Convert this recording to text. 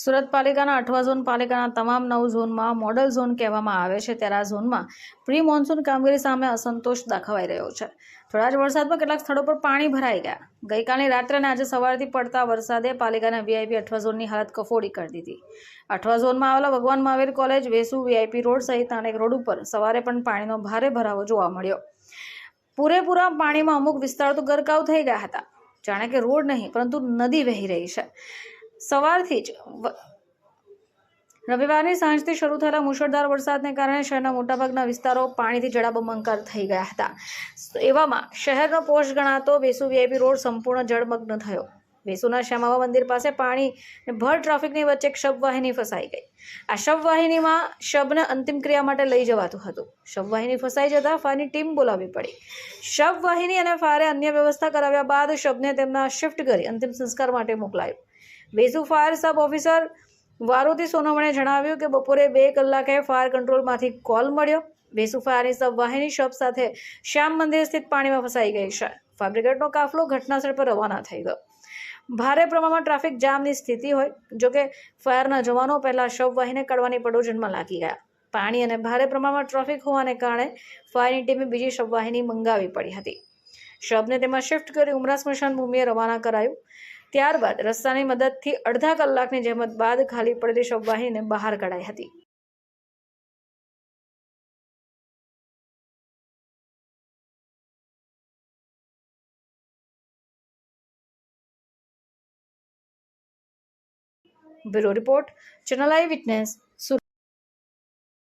સુરત પાલિકાના 8મા ઝોન પાલિકાના તમામ 9 ઝોનમાં મોડલ ઝોન કહેવામાં આવે છે ત્યારે આ ઝોનમાં પ્રી મોન્સૂન કામગીરી સામે અસંતોષ દાખવાઈ રહ્યો છે। થોડા જ વરસાદમાં કેટલાક સ્થળો પર પાણી ભરાઈ ગયા। ગઈકાલની રાત્રે અને આજે સવારથી પડતા વરસાદે પાલિકાના વીઆઈપી 8મા ઝોનની હાલત કફોડી કરી દીધી। 8મા ઝોનમાં આવેલા ભગવાન Mahavir college, Vesu, VIP road સહિત અનેક રોડ ઉપર સવારે પણ પાણીનો ભારે ભરાવો જોવા મળ્યો। પૂરેપૂરા પાણીમાં અમુક વિસ્તારો તો ગરકાવ થઈ ગયા હતા, જાણે કે રોડ નહીં પરંતુ નદી વહી રહી છે। સવારથી જ રવિવારની સાંજથી શરૂ થયેલા મુશળધાર વરસાદને કારણે શહેરના મોટાભાગના વિસ્તારો પાણીથી જળબંબાકાર થઈ ગયા હતા। એવામાં શહેરનો પોષ ગણાતો વેસુ વીઆઈપી રોડ સંપૂર્ણ જળમગ્ન થયો। વેસુના શ્યામાબા મંદિર પાસે પાણી ભર ટ્રાફિકની વચ્ચે એક શબવાહિની ફસાઈ ગઈ। આ શબવાહિનીમાં શબને અંતિમ ક્રિયા માટે લઈ જવાતું હતું। શબવાહિની ફસાઈ જતા ફાયરની ટીમ બોલાવવી પડી। શબવાહિની અને ફાયરે અન્ય વ્યવસ્થા કરાવ્યા બાદ શબને તેમના શિફ્ટ કરી અંતિમ સંસ્કાર માટે મોકલાયું। વેસુ ફાયર સબ ઓફિસર વારુતિ સોનવણે જણાવ્યું કે બપોરે 2 કલાકે ફાયર કંટ્રોલમાંથી કોલ મળ્યો। વેસુ ફાયરની સબ વાહિની શબ સાથે શ્યામ મંદિર સ્થિત પાણીમાં ફસાઈ ગઈ છે। ફાયર બ્રિગેડનો કાફલો ઘટનાસ્થળ પર રવાના થઈ ગયો। ભારે પ્રમાણમાં ટ્રાફિક જામની સ્થિતિ હોય, જોકે ફાયરના જવાનો પહેલા શબ વાહિની કાઢવાની પડોજનમાં લાગી ગયા। પાણી અને ભારે પ્રમાણમાં ટ્રાફિક હોવાને કારણે ફાયરની ટીમે બીજી શબ વાહિની મંગાવી પડી હતી। શબને તેમાં શિફ્ટ કરી ઉમરા સ્મશાન ભૂમિએ રવાના કરાયું। ત્યારબાદ રસ્તાની મદદથી અડધા કલાકની જહેમત બાદ ખાલી પડેલી શબવાહિનીને બહાર કઢાઈ હતી। બ્યુરો રિપોર્ટ, ચેનલ આઈ વિટનેસ।